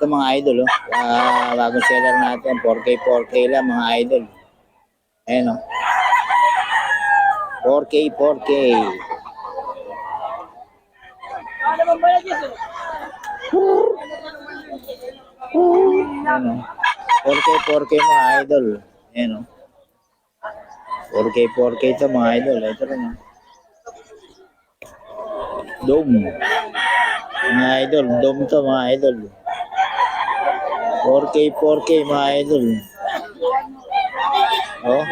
ito mga idol, oh. Bagong seller natin, 4K, 4K lang mga idol. Ayan, oh. 4K, 4K. Ayan, oh. 4K, 4K mga idol. Ayan, oh. 4K, 4K ito mga idol. Ito rin, oh. Dome. Mga idol, dome to mga idol. 4K, 4K mga idol. Oh.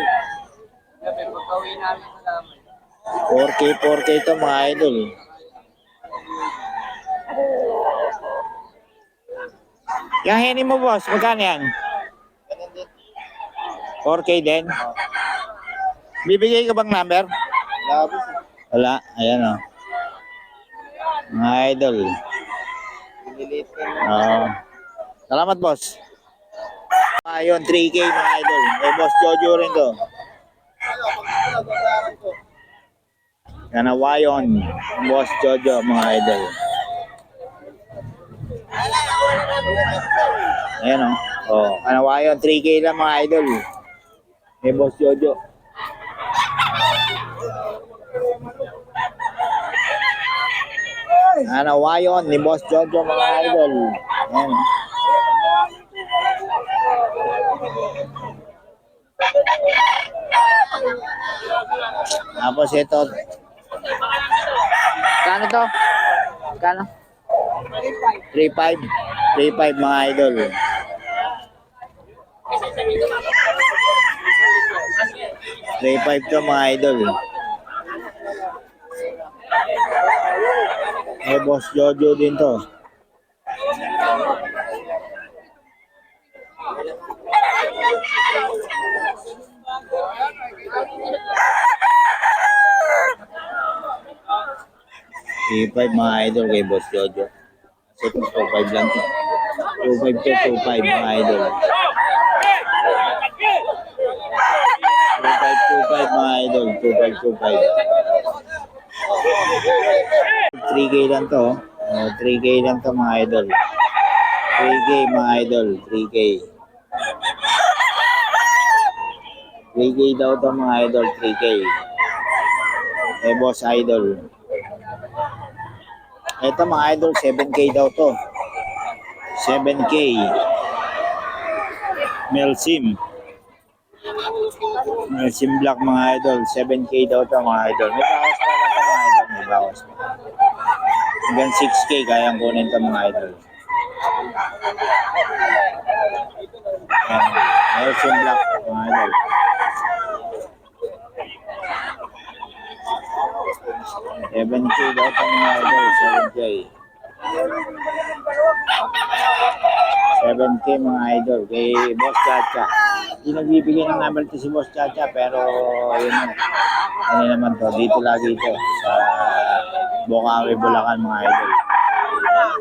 4K, 4K ito mga idol. Yung heni mo boss, magkano yan? 4K din? Bibigay ka bang number? Wala, ayan o. Mga idol. Salamat boss. Ayun, 3K mga idol. May boss Jojo rin to. Kanawayon, boss Jojo mga idol. Ayan o. Oh, Kanawayon, 3K lang mga idol. May boss Jojo. Kanawayon ni boss Jojo mga idol. Ayan. Tapos ito. Kano to? Kano? 3.5. 3.5 mga idol. 3.5 to mga idol. May boss Jojo din to. P5 mga idol kay boss Jojo. Kasi 2.5 lang to. 2.5 to 2.5 mga idol. 2.5 mga idol. 2.5. 3K lang to. 3K lang to mga idol. 3K mga idol. 3K. 3K daw to mga idol. 3K. Eh boss idol. Ito mga idol, 7K daw to. 7K. Melsim. Melsim Black mga idol. 7K daw to mga idol. May bawas pa lang to mga idol. May bawas pa. Hanggang 6K kayang kunin to mga idol. Melsim Black mga idol. 7K daw to mga idol. 7K. 7K mga idol kay Boss Chacha. Hindi nagbibigay ng number to si Boss Chacha pero yun ano naman to, dito lagi ito sa Bukawi, Bulacan mga idol.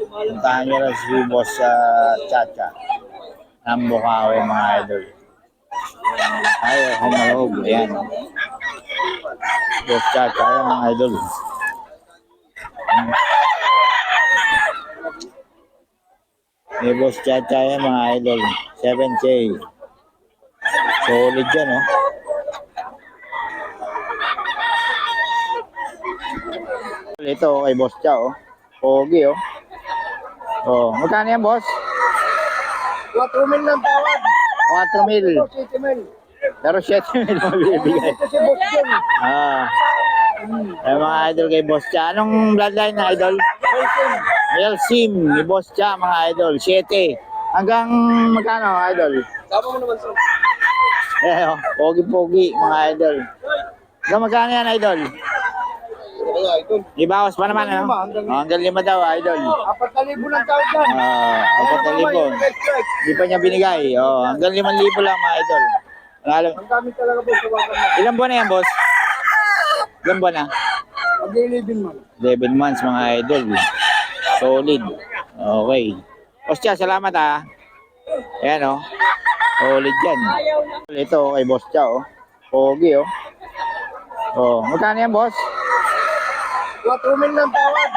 Puntahan nyo lang si Boss Chacha ng Bukawi mga idol. Ay, humalog, ayan. Boss Chacha, ayan mga idol. May Boss Chacha yan mga idol. 7K. Solid yan, oh. Ito kay Boss Cha, oh. Pogi, oh. Oh, magkano yan, boss? 4,000 lang tawad. 4,000. 7,000. Pero 7,000 mabibigay. Ito si Boss John. Ay, mga idol kay Boss Cha. Anong bloodline na idol? Melsim ni Boss Cha mga idol. 7. Hanggang magkano idol? Tama mo naman sir. Eh, oh, pogi-pogi mga idol. Hanggang magkano yan idol? Kaya idol. Ibawas pa naman, ano? Hanggang 5 daw idol. 4,000 lang tawad yan. 4,000. Hindi pa niya binigay. Oh, hanggang 5,000 lang mga idol. Ang dami talaga boss. Ilang buwan na yan, boss? Ilang buwan na? Mag-11 man. 11 months mga idol. Solid. Okay. Boss Cha, salamat ha. Ayan o. Solid yan. Ito kay Boss Cha o. Pogi o. Oh, magkano yan boss? 4,000 lang tawad.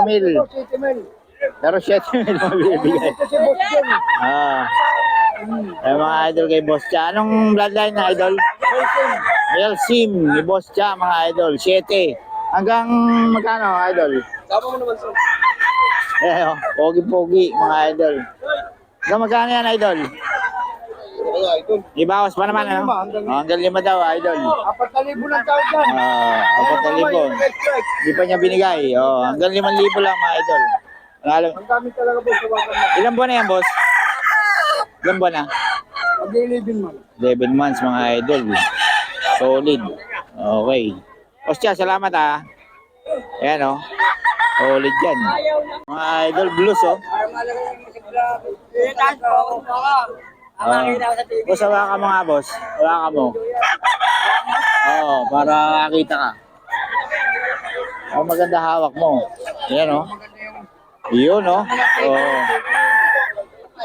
4,000. 7,000. Pero 7 mil mabibigay. Ito si Boss John. Ah. Ay, mga idol kay Boss Cha. Anong bloodline na idol? Elsim ni Boss Cha, mga idol. 7. Hanggang magkano, idol? Tama mo naman, sir. Eh, oh, pogi-pogi, mga idol. Hanggang magkano yan, idol? Ito kaya, idol. Ibawas pa naman, ano? Oh, hanggang 5 daw, idol. 4,000 lang tawad dyan. Ah, 4,000. Hindi pa niya binigay. Oh, hanggang 5,000 lang, mga idol. Alam, Ang dami talaga po sa baka na. ilang buwan na yan, boss? Ilang buwan na? Mag-living man. 11 months, mga idol. Solid. Okay. Ostya, salamat ha. Ayan o. Solid yan. Mga idol, blues o. Boss, hawa ka mga boss. Hawa ka mo. Oo, para makita ka. Oh, maganda hawak mo. Ayan o. Yun o. Oo.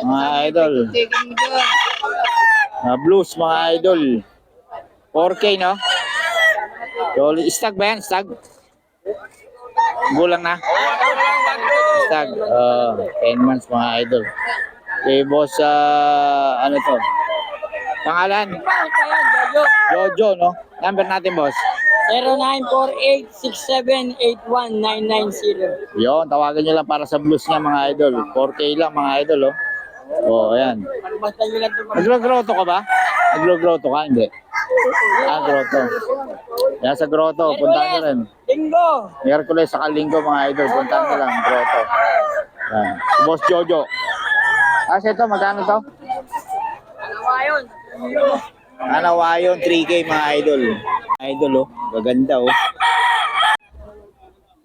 Mga idol. Blues, mga idol. 4K, no? Solid. Stag ba yan? Stag? Gulang na? Stag. 10 months, mga idol. Okay, boss, ano to? Pangalan? Jojo, no? Number natin, boss. 0948-6781-990. Yun, tawagan nyo lang para sa blues niya, mga idol. 4K lang, mga idol, oh. Oh, ayan. Basta nyo lang ito. Nagro-grotto ka ba? Nagro-grotto ka? Hindi. Grotto. Yan sa grotto, puntahan nyo rin. Linggo. Miyerkules sa Linggo, mga idol, puntahan nyo lang, grotto. Yan. Si Boss Jojo. Ito, magkano to? Ayun. Anawayon, 3K, mga idol. Idol, oh. Gaganda, oh.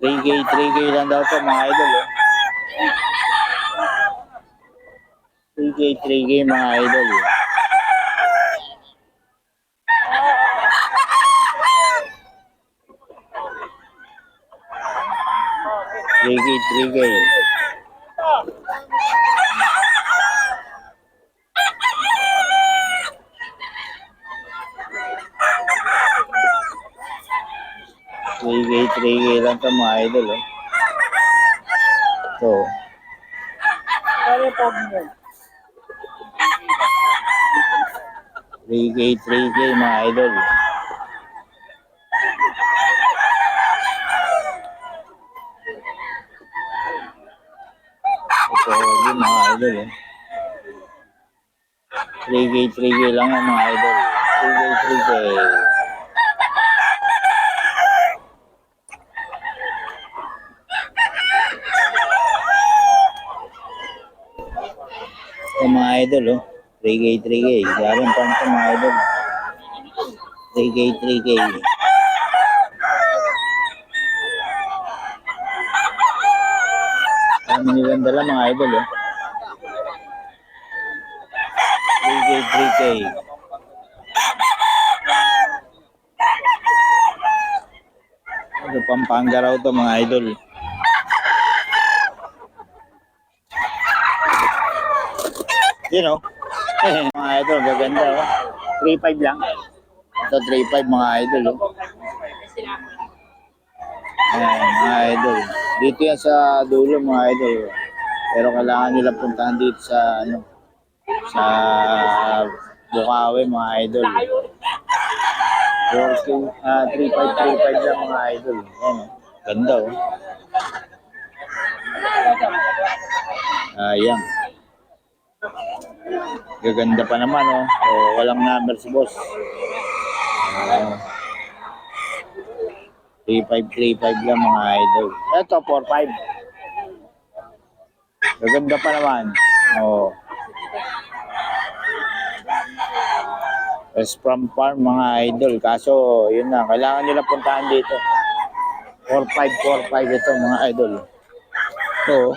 3K lang daw to, mga idol, oh. 3K, mga idol. 3K. Three K lang to, mga idol, oh. So, Sorry po. 3K, mga idol. Ito, yun, mga idol, eh. 3K lang yan, mga idol. 3K. Ito, mga idol, oh. 3K. Galing pa ito, mga idol. 3K. Kami nilang dala, mga idol, oh. 3K. Ito, Pampanga raw to, mga idol. Yun, oh. Mga idol, gaganda, oh. 3.5 lang. Ito, 3.5, mga idol, oh. Ayan, mga idol. Dito yan sa dulo, mga idol. Pero kailangan nila puntahan dito sa, ano, sa Bukawi, mga idol. 3.5 lang, mga idol. Ayan, oh. Ganda, oh. Ayan. Gaganda pa naman, oh. So, walang number si boss. 3.5 lang, mga idol. Ito, 4.5. Gaganda pa naman. Oh. West from farm, mga idol. Kaso, yun na. Kailangan nila puntahan dito. 4.5 ito, mga idol. So,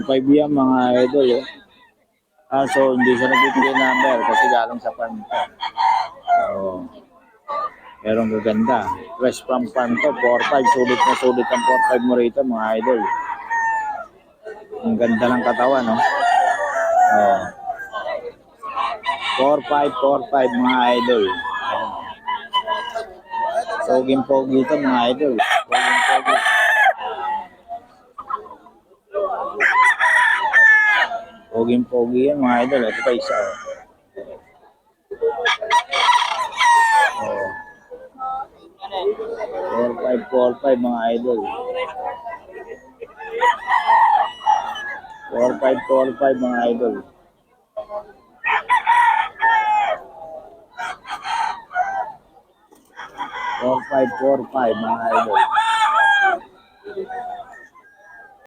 4.5 yan, mga idol. Oh. So, hindi siya nagbibigay number kasi galing sa farm ito. So, pero ang gaganda. West from farm to, 4.5. Sulit ang 4.5 mo rito, mga idol. Ang ganda ng katawan, no? Oh. 4.5, mga idol. Soging pogi ito, mga idol. Soging pogi. Poging-pogi yan mga idol. Ito pa isa. Oh. 4545 mga idol. 4545 mga idol. Four five mga idol.